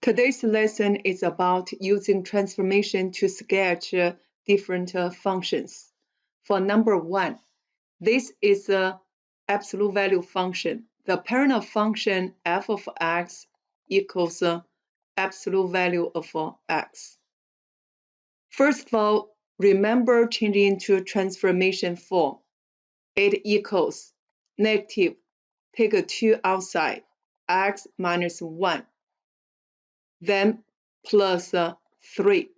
Today's lesson is about using transformation to sketch different functions. For number 1, this is an absolute value function. The parent of function f of x equals absolute value of x. First of all, remember changing to transformation form. It equals negative, take a 2 outside, x minus 1. Then plus 3.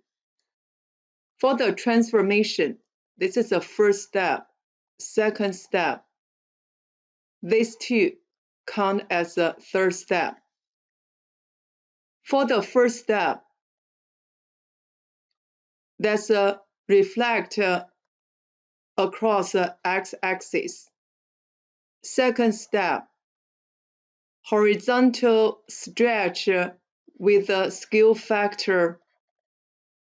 For the transformation, this is the first step. Second step, these two count as a third step. For the first step, that's reflect across the x-axis. Second step, horizontal stretch with a scale factor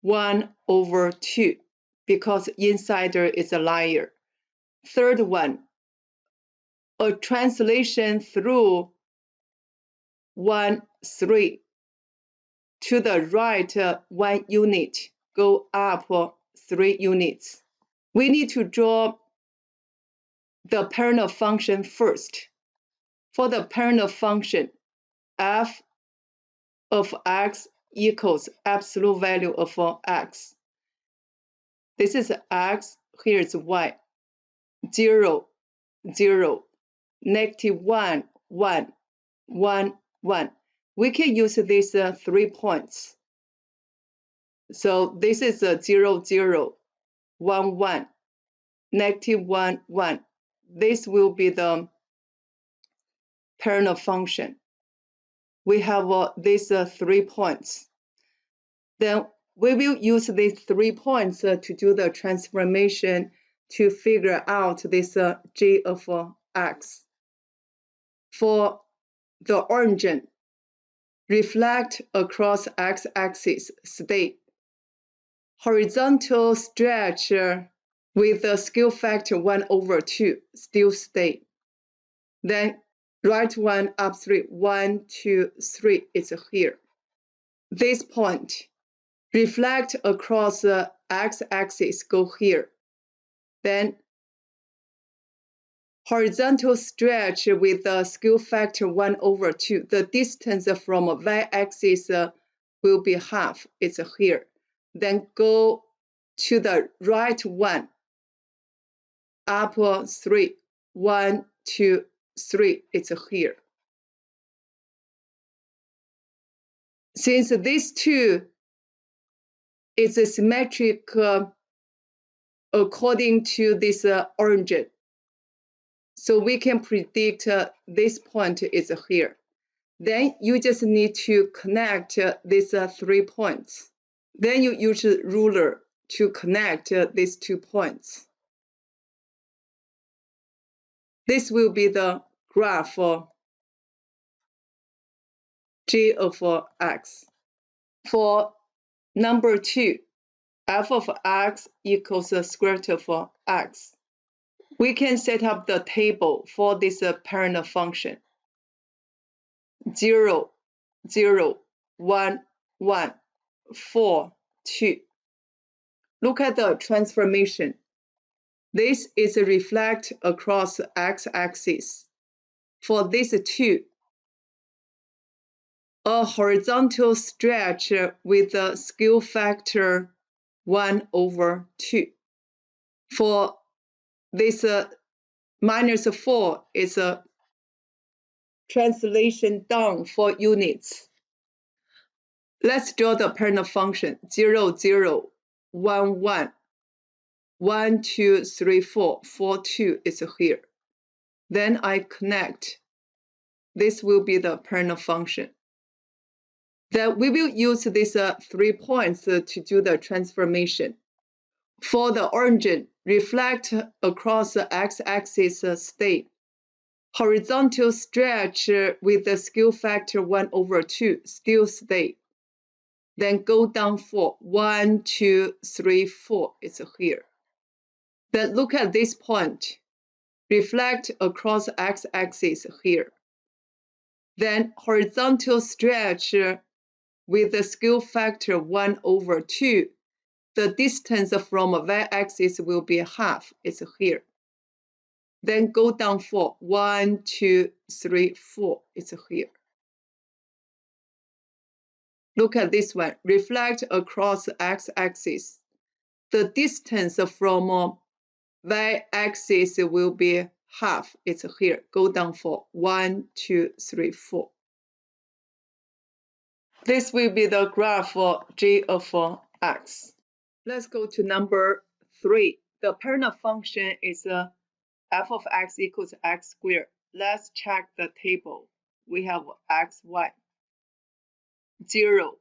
1/2 because inside there is a layer. Third one, a translation through 1, 3 to the right 1 unit, go up 3 units. We need to draw the parent of function first. For the parent of function, f of x equals absolute value of x. This is x, here is y. 0, 0, negative 1, 1, 1, 1. We can use these 3 points. So this is 0, 0, 1, 1, negative 1, 1. This will be the parent of function. We have these 3 points. Then we will use these 3 points to do the transformation to figure out this g of x. For the origin, reflect across x-axis, state. Horizontal stretch with the scale factor 1/2, still state. Then right one up 3, 1, 2, 3, it's here. This point, reflect across the x-axis, go here. Then horizontal stretch with the scale factor 1/2. The distance from y-axis will be half, it's here. Then go to the right one, up 3, 1, 2, 3, it's here. Since these two is symmetric according to this origin, so we can predict this point is here. Then you just need to connect these 3 points. Then you use a ruler to connect these 2 points. This will be the graph for g of x. For number 2, f of x equals the square root of x. We can set up the table for this parent function. 0, 0, 1, 1, 4, 2. Look at the transformation. This is a reflect across x-axis. For these 2, a horizontal stretch with a scale factor 1/2. For this -4 is a translation down 4 units. Let's draw the parent function 0, 0, 1, 1, 1, 2, 3, 4, 4, 2 is here. Then I connect. This will be the parent function. Then we will use these 3 points to do the transformation. For the origin, reflect across the x-axis state. Horizontal stretch with the scale factor 1/2, still state. Then go down 4, 1, 2, 3, 4, it's here. Then look at this point. Reflect across x-axis here. Then horizontal stretch with the scale factor 1/2. The distance from y-axis will be half. It's here. Then go down 4. 1, 2, 3, 4. It's here. Look at this one. Reflect across x-axis. The distance from y-axis will be half. It's here. Go down 4. 1, 2, 3, 4. This will be the graph for g of x. Let's go to number 3. The parent function is f of x equals x squared. Let's check the table. We have x, y, 0,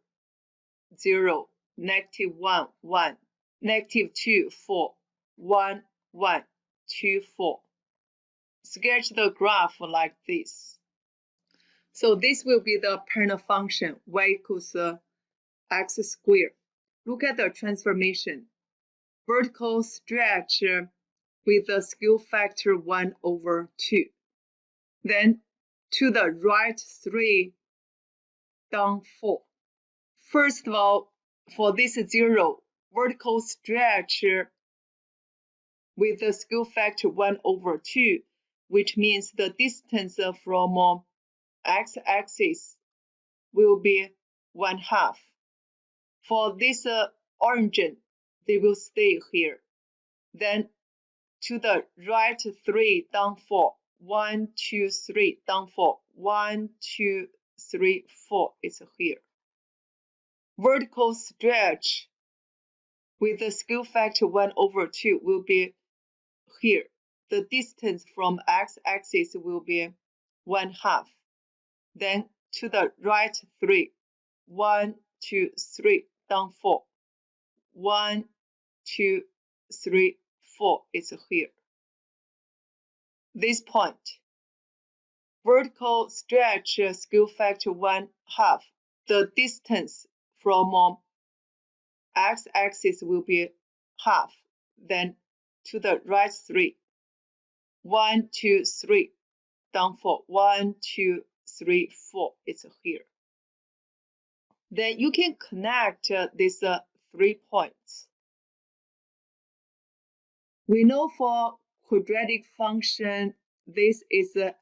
0, -1, 1, -2, 4, 1, 1, 2, 4. Sketch the graph like this. So this will be the parent function, y equals x squared. Look at the transformation. Vertical stretch with the scale factor 1/2. Then to the right 3, down 4. First of all, for this 0, vertical stretch with the scale factor 1/2, which means the distance from x-axis will be 1/2. For this origin, they will stay here. Then to the right 3, down 4. 1, 2, 3, down 4. 1, 2, 3, 4. It's here. Vertical stretch with the scale factor 1/2 will be here. The distance from x-axis will be 1/2. Then to the right 3. 1, 2, 3, down 4. 1, 2, 3, 4. It's here. This point. Vertical stretch scale factor 1/2. The distance from x-axis will be half. Then to the right 3. 1, 2, 3, down 4. 1, 2, 3, 4. It's here. Then you can connect these 3 points. We know for quadratic function, this is the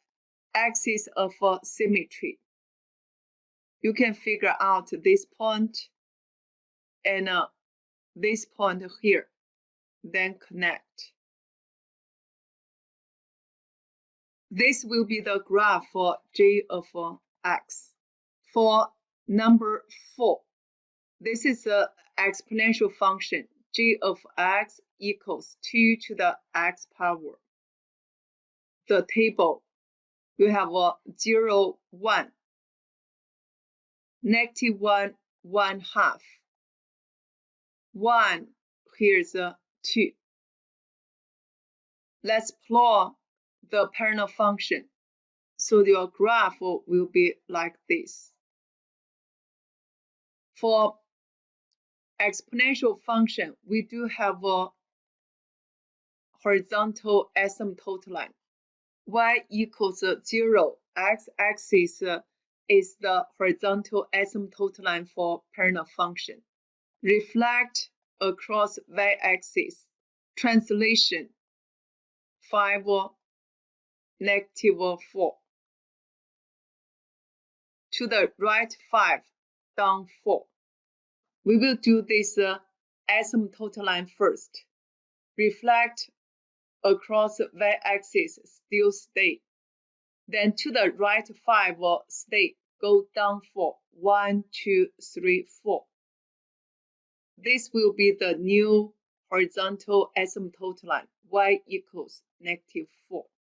axis of symmetry. You can figure out this point and this point here, then connect. This will be the graph for g of x. For number 4, this is the exponential function. G of x equals 2 to the x power. The table, you have 0, 1, -1, 1/2. 1, here's 2. Let's plot the parent function. So your graph will be like this. For exponential function, we do have a horizontal asymptote line. Y equals 0. X-axis is the horizontal asymptote line for parent function. Reflect across y-axis. Translation 5, -4. To the right 5, down 4. We will do this asymptote line first. Reflect across y-axis, still stay. Then to the right 5, stay, go down 4. 1, 2, 3, 4. This will be the new horizontal asymptote line. Y equals -4.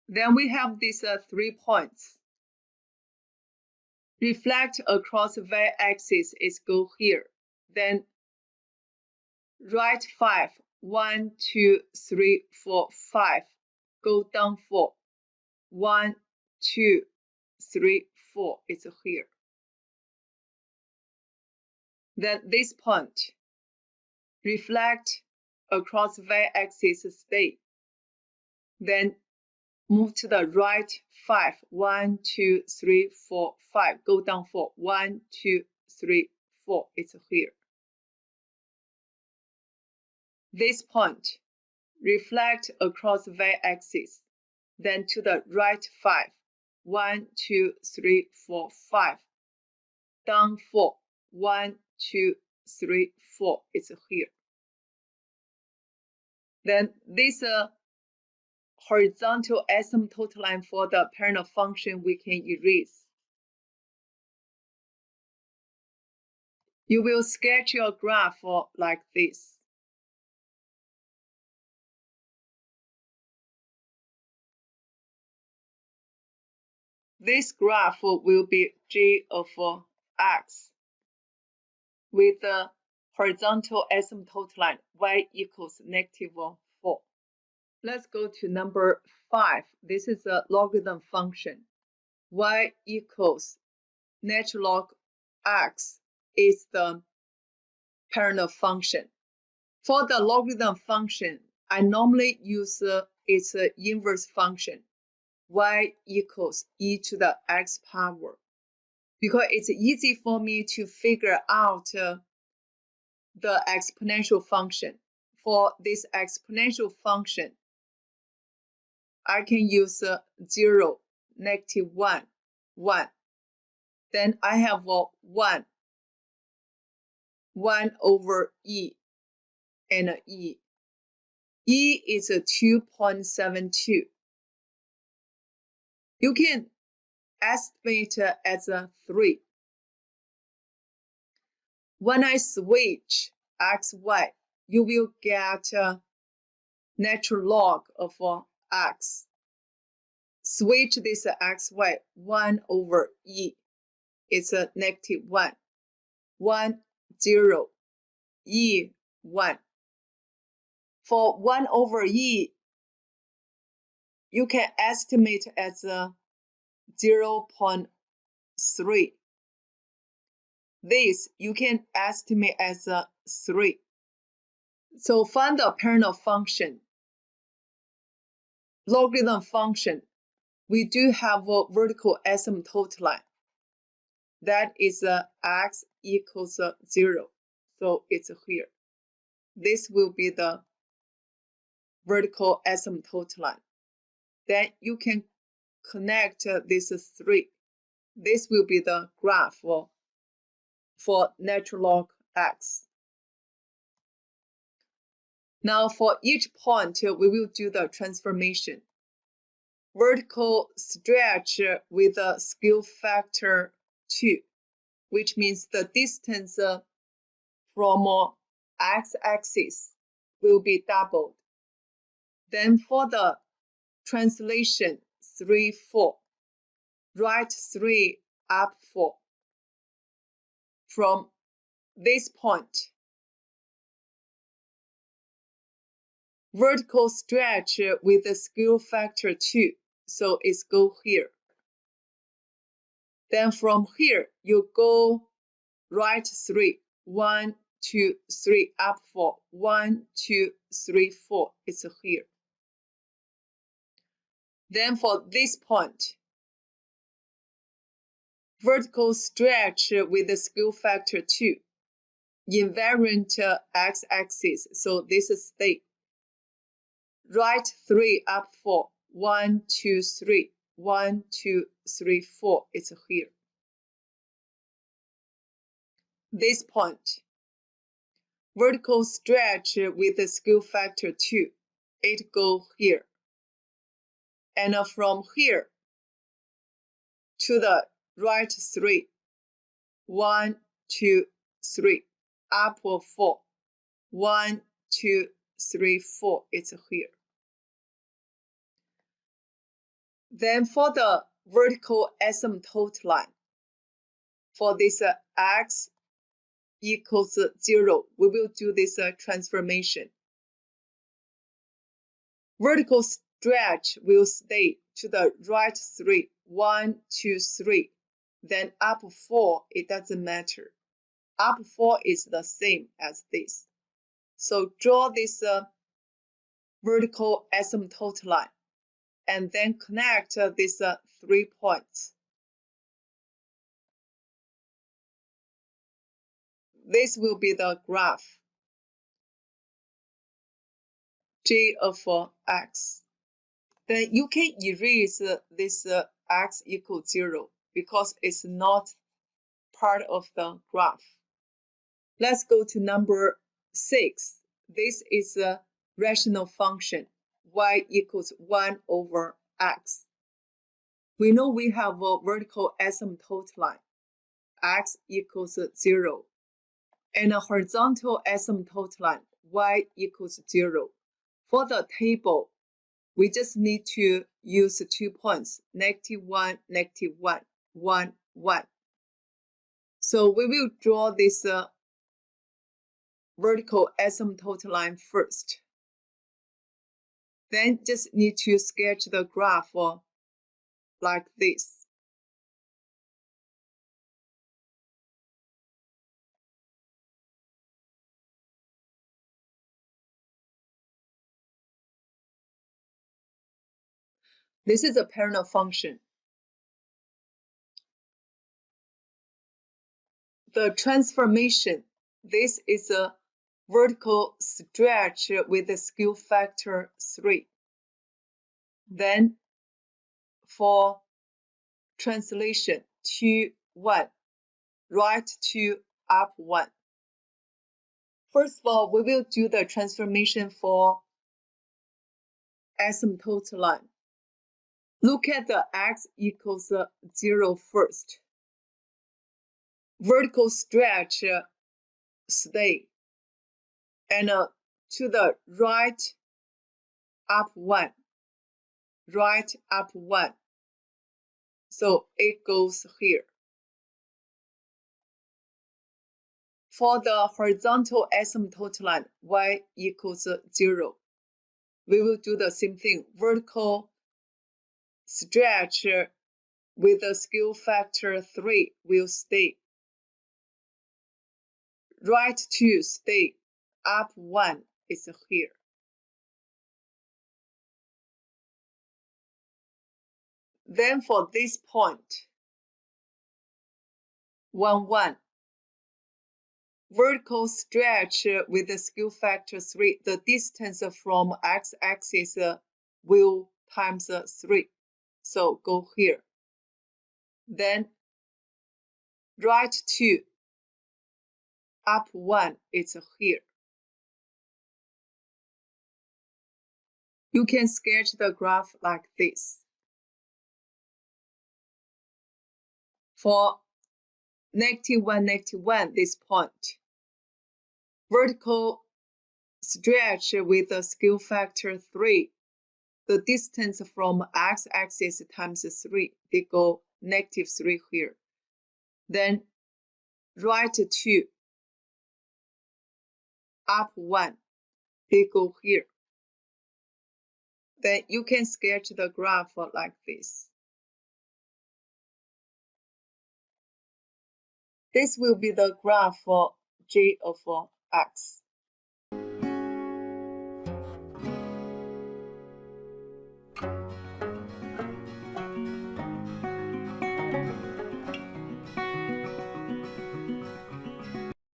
Then we have these 3 points. Reflect across y-axis is go here. Then right 5. 1, 2, 3, 4, 5. Go down 4. 1, 2, 3, 4. It's here. Then this point. Reflect across y-axis, stay. Then move to the right 5. 1, 2, 3, 4, 5. Go down 4. 1, 2, 3, 4, it's here. This point, reflect across y-axis, then to the right 5, 1, 2, 3, 4, 5, down 4, 1, 2, 3, 4, it's here. Then this horizontal asymptote line for the parent function we can erase. You will sketch your graph like this. This graph will be g of x with the horizontal asymptote line y equals -4. Let's go to number 5. This is a logarithm function. Y equals natural log x is the parent function. For the logarithm function, I normally use its inverse function, y equals e to the x power, because it's easy for me to figure out the exponential function. For this exponential function, I can use 0, -1, 1. Then I have 1 over e and e. E is 2.72. You can estimate as 3. When I switch x, y, you will get natural log of x. Switch this x, y, 1 over e. It's a -1. 1, 0, e, 1. For 1 over e, you can estimate as 0.3. This you can estimate as 3. So find the parent function. Logarithm function, we do have a vertical asymptote line. That is x equals 0. So it's here. This will be the vertical asymptote line. Then you can connect these 3. This will be the graph for natural log x. Now for each point, we will do the transformation. Vertical stretch with a scale factor 2, which means the distance from x-axis will be doubled. Then for the translation 3, 4, right 3, up 4. From this point, vertical stretch with a scale factor 2, so it's go here. Then from here, you go right 3, 1, 2, 3, up 4, 1, 2, 3, 4, it's here. Then for this point, vertical stretch with the scale factor 2, invariant x-axis, so this is stay. Right 3, up 4, 1, 2, 3, 1, 2, 3, 4, it's here. This point, vertical stretch with the scale factor 2, it go here. And from here to the right 3, 1, 2, 3, up 4, 1, 2, 3, 4, it's here. Then for the vertical asymptote line, for this x equals 0, we will do this transformation. Vertical stretch will stay to the right 3, 1, 2, 3, then up 4, it doesn't matter. Up 4 is the same as this. So draw this vertical asymptote line and then connect these 3 points. this will be the graph g of x. Then you can erase this x equals 0 because it's not part of the graph. Let's go to number 6. This is a rational function, y equals 1 over x. We know we have a vertical asymptote line, x equals 0, and a horizontal asymptote line, y equals 0. For the table, we just need to use 2 points, -1, -1, 1, 1. So we will draw this vertical asymptote line first. Then just need to sketch the graph like this. This is a parallel function. The transformation, this is a vertical stretch with a skew factor 3. Then for translation, 2, 1, right 2, up 1. First of all, we will do the transformation for asymptote line. Look at the x equals 0 first. Vertical stretch stay. And to the right, up 1. Right, up 1. So it goes here. For the horizontal asymptote line, y equals 0. We will do the same thing. Vertical stretch with a skew factor 3 will stay. Right 2 stay. Up 1 is here. Then for this point, 1, 1. Vertical stretch with a skew factor 3. The distance from x-axis will times 3. So go here. Then right 2, up 1 is here. You can sketch the graph like this. For -1, -1, this point, vertical stretch with a skew factor 3. The distance from x-axis times 3, they go -3 here. Then right 2, up 1, they go here. Then you can sketch the graph like this. This will be the graph for g of x.